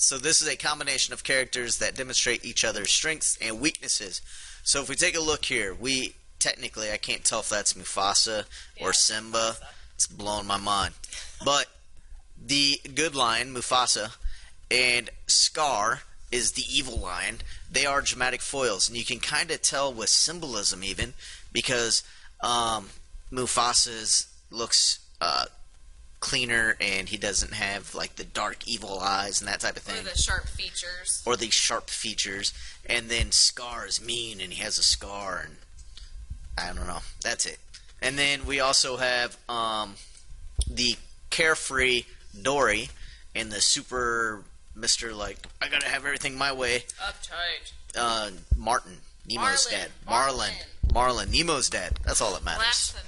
So this is a combination of characters that demonstrate each other's strengths and weaknesses. So if we take a look here, technically, I can't tell if that's Mufasa or Simba. It's blowing my mind. But the good lion, Mufasa, and Scar is the evil lion. They are dramatic foils, and you can kind of tell with symbolism even, because Mufasa's looks cleaner, and he doesn't have like the dark evil eyes and that type of thing. Or the sharp features. Or the sharp features. And then Scar is mean, and he has a scar, and I don't know. That's it. And then we also have the carefree Dory and the super Mr. like, I gotta have everything my way. Uptight. Martin. Nemo's dad. Marlin. Nemo's dad. That's all that matters. Blasphemy.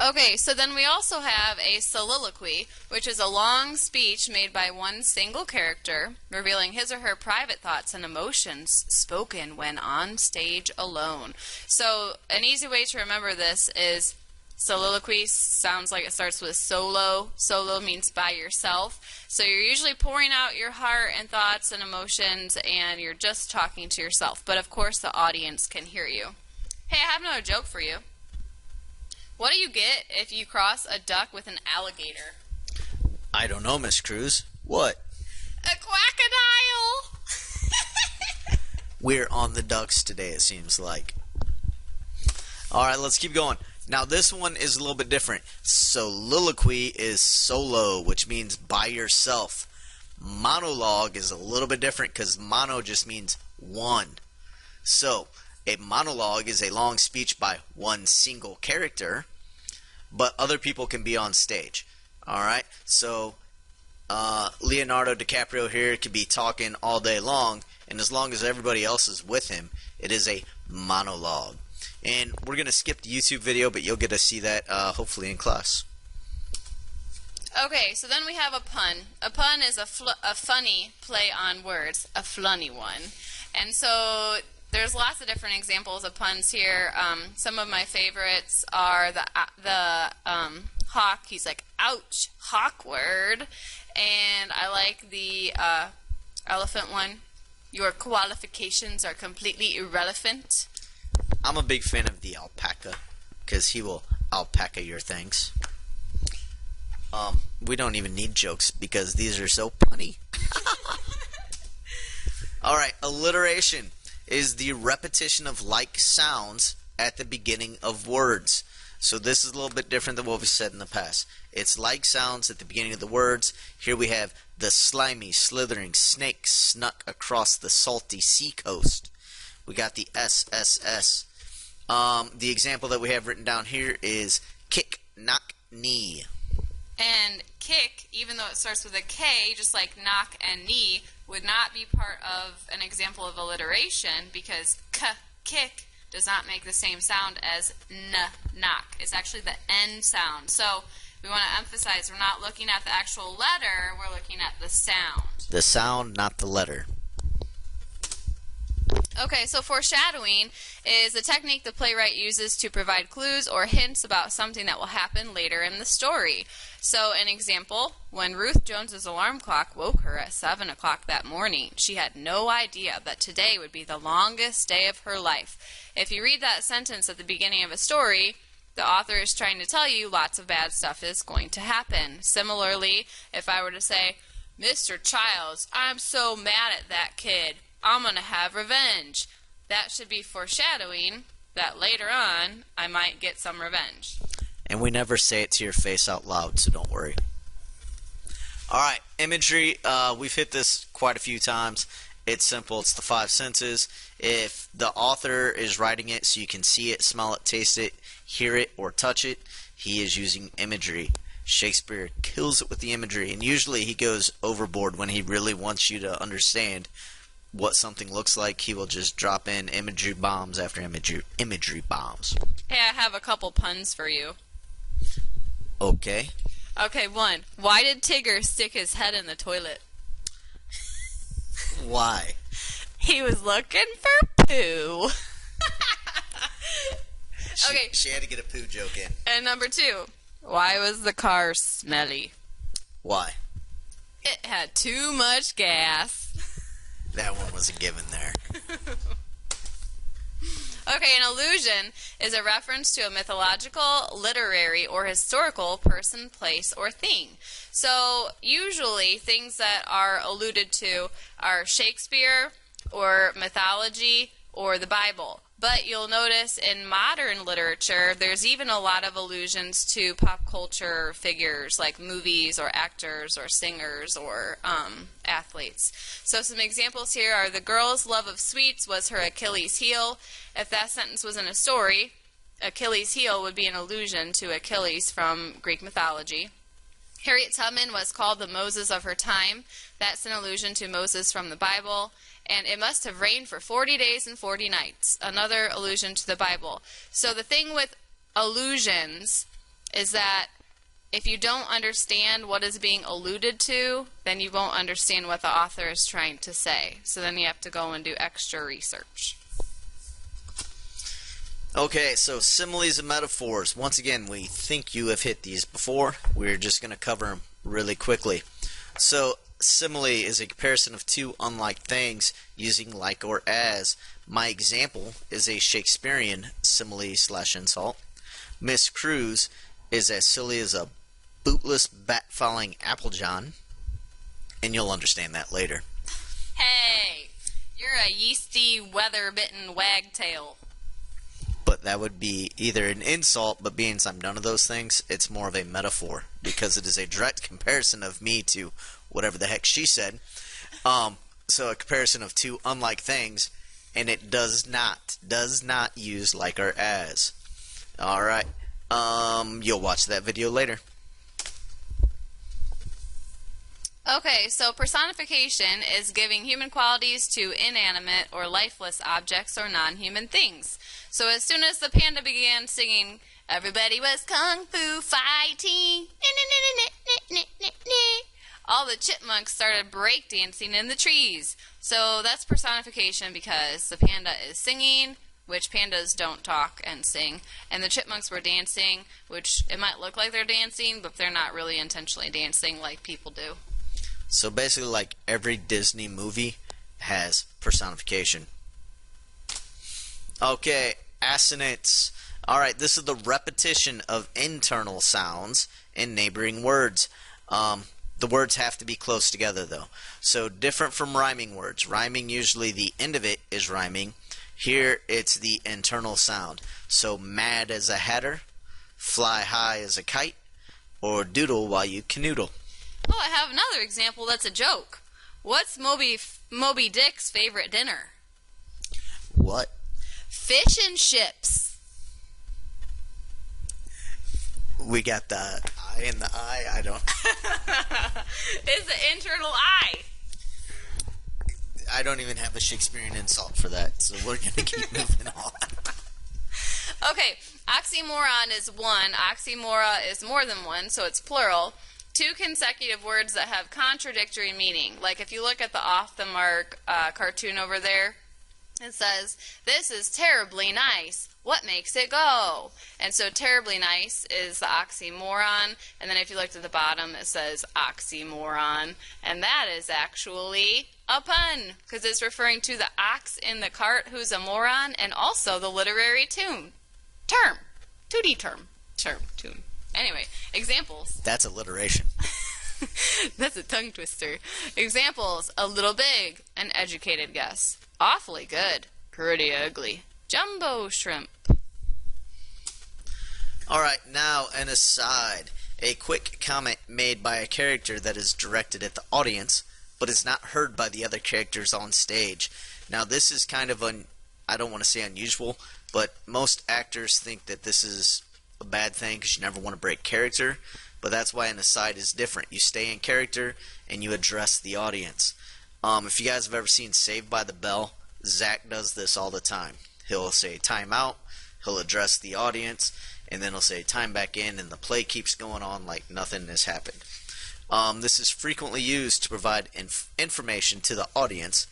Okay, so then we also have a soliloquy, which is a long speech made by one single character, revealing his or her private thoughts and emotions spoken when on stage alone. So an easy way to remember this is soliloquy sounds like it starts with solo. Solo means by yourself. So you're usually pouring out your heart and thoughts and emotions, and you're just talking to yourself. But of course the audience can hear you. Hey, I have another joke for you. What do you get if you cross a duck with an alligator? I don't know, Miss Cruz. What? A crocodile! We're on the ducks today, it seems like. Alright, let's keep going. Now, this one is a little bit different. Soliloquy is solo, which means by yourself. Monologue is a little bit different because mono just means one. So, a monologue is a long speech by one single character, but other people can be on stage. Alright, so Leonardo DiCaprio here could be talking all day long, and as long as everybody else is with him, it is a monologue. And we're going to skip the YouTube video, but you'll get to see that hopefully in class. Okay, so then we have a pun. A pun is a funny play on words, a flunny one. And so there's lots of different examples of puns here. Some of my favorites are the hawk. He's like, ouch, hawkward. And I like the elephant one. Your qualifications are completely irrelevant. I'm a big fan of the alpaca, because he will alpaca your things. We don't even need jokes, because these are so punny. Alright, alliteration is the repetition of like sounds at the beginning of words. So this is a little bit different than what we said in the past. It's like sounds at the beginning of the words. Here we have the slimy, slithering snake snuck across the salty sea coast. We got the SSS. The example that we have written down here is kick, knock, knee. And kick, even though it starts with a K, just like knock and knee, would not be part of an example of alliteration because kick does not make the same sound as knock. It's actually the N sound. So we want to emphasize we're not looking at the actual letter, we're looking at the sound. The sound, not the letter. Okay, so foreshadowing is a technique the playwright uses to provide clues or hints about something that will happen later in the story. So, an example, when Ruth Jones's alarm clock woke her at 7 o'clock that morning, she had no idea that today would be the longest day of her life. If you read that sentence at the beginning of a story, the author is trying to tell you lots of bad stuff is going to happen. Similarly, if I were to say, Mr. Childs, I'm so mad at that kid. I'm going to have revenge. That should be foreshadowing that later on I might get some revenge. And we never say it to your face out loud, so don't worry. Alright, imagery. We've hit this quite a few times. It's simple. It's the 5 senses. If the author is writing it so you can see it, smell it, taste it, hear it, or touch it, he is using imagery. Shakespeare kills it with the imagery, and usually he goes overboard when he really wants you to understand what something looks like. He will just drop in imagery bombs after imagery bombs. Hey, I have a couple puns for you. Okay. Okay, 1. Why did Tigger stick his head in the toilet? Why? He was looking for poo. Okay. She had to get a poo joke in. And number 2. Why was the car smelly? Why? It had too much gas. That one was a given there. Okay, an allusion is a reference to a mythological, literary, or historical person, place, or thing. So usually things that are alluded to are Shakespeare or mythology or the Bible. But you'll notice in modern literature, there's even a lot of allusions to pop culture figures like movies or actors or singers or athletes. So some examples here are the girl's love of sweets was her Achilles' heel. If that sentence was in a story, Achilles' heel would be an allusion to Achilles from Greek mythology. Harriet Tubman was called the Moses of her time. That's an allusion to Moses from the Bible. And it must have rained for 40 days and 40 nights. Another allusion to the Bible. So the thing with allusions is that if you don't understand what is being alluded to, then you won't understand what the author is trying to say. So then you have to go and do extra research. Okay, so similes and metaphors. Once again, we think you have hit these before. We're just going to cover them really quickly. So simile is a comparison of two unlike things using like or as. My example is a Shakespearean simile/insult. Miss Cruz is as silly as a bootless bat-fouling Applejohn, and you'll understand that later. Hey, you're a yeasty, weather-bitten wagtail. But that would be either an insult, but being I'm none of those things, it's more of a metaphor, because it is a direct comparison of me to whatever the heck she said. So a comparison of two unlike things, and it does not use like or as. Alright, you'll watch that video later. Okay, so personification is giving human qualities to inanimate or lifeless objects or non-human things. So as soon as the panda began singing, everybody was kung fu fighting, all the chipmunks started breakdancing in the trees. So that's personification because the panda is singing, which pandas don't talk and sing, and the chipmunks were dancing, which it might look like they're dancing, but they're not really intentionally dancing like people do. So basically, like every Disney movie has personification. Okay, assonance. Alright, this is the repetition of internal sounds in neighboring words. The words have to be close together, though. So different from rhyming words. Rhyming, usually the end of it is rhyming. Here, it's the internal sound. So mad as a hatter, fly high as a kite, or doodle while you canoodle. Oh, I have another example that's a joke. What's Moby Dick's favorite dinner? What? Fish and chips. We got the eye in the eye. I don't. It's the internal eye. I don't even have a Shakespearean insult for that, so we're gonna keep moving on. Okay, oxymoron is one. Oxymora is more than one, so it's plural. Two consecutive words that have contradictory meaning. Like if you look at the Off the Mark cartoon over there, it says, "This is terribly nice. What makes it go?" And so terribly nice is the oxymoron. And then if you look at the bottom, it says oxymoron. And that is actually a pun, because it's referring to the ox in the cart who's a moron, and also the literary tune. Term. Tootie term. Tune. Anyway, examples. That's alliteration. That's a tongue twister. Examples: a little big, an educated guess. Awfully good, pretty ugly. Jumbo shrimp. Alright, now an aside. A quick comment made by a character that is directed at the audience, but is not heard by the other characters on stage. Now this is kind of I don't want to say unusual, but most actors think that this is a bad thing because you never want to break character, but that's why an aside is different. You stay in character and you address the audience. If you guys have ever seen Saved by the Bell, Zach does this all the time. He'll say time out, he'll address the audience, and then he'll say time back in, and the play keeps going on like nothing has happened. This is frequently used to provide information to the audience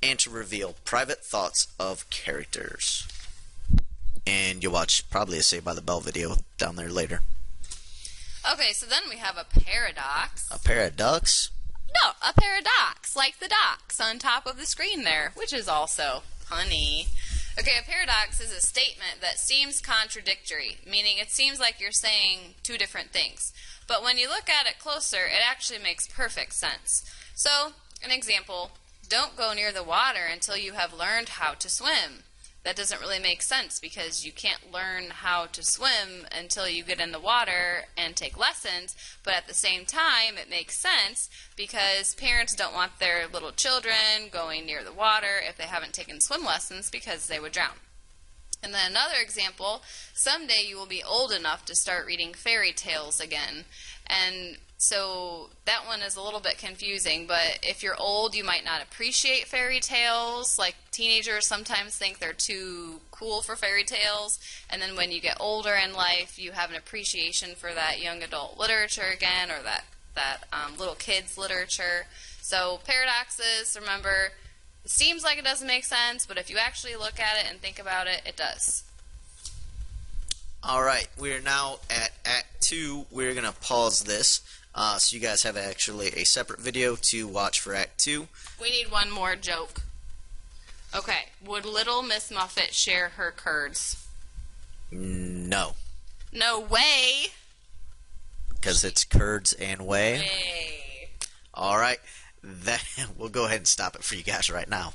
and to reveal private thoughts of characters. And you'll watch probably a Saved by the Bell video down there later. Okay, so then we have a paradox. A pair of ducks? No, a paradox, like the docs on top of the screen there, which is also funny. Okay, a paradox is a statement that seems contradictory, meaning it seems like you're saying two different things. But when you look at it closer, it actually makes perfect sense. So, an example, don't go near the water until you have learned how to swim. That doesn't really make sense because you can't learn how to swim until you get in the water and take lessons, but at the same time it makes sense because parents don't want their little children going near the water if they haven't taken swim lessons because they would drown. And then another example, someday you will be old enough to start reading fairy tales again. And so that one is a little bit confusing, but if you're old, you might not appreciate fairy tales. Like teenagers sometimes think they're too cool for fairy tales, and then when you get older in life, you have an appreciation for that young adult literature again, or that little kids literature. So paradoxes, remember, it seems like it doesn't make sense, but if you actually look at it and think about it, it does. All right, we are now at Act 2. We're going to pause this so you guys have actually a separate video to watch for Act 2. We need one more joke. Okay, would little Miss Muffet share her curds? No. No way! Because it's curds and whey. Way. All right, we'll go ahead and stop it for you guys right now.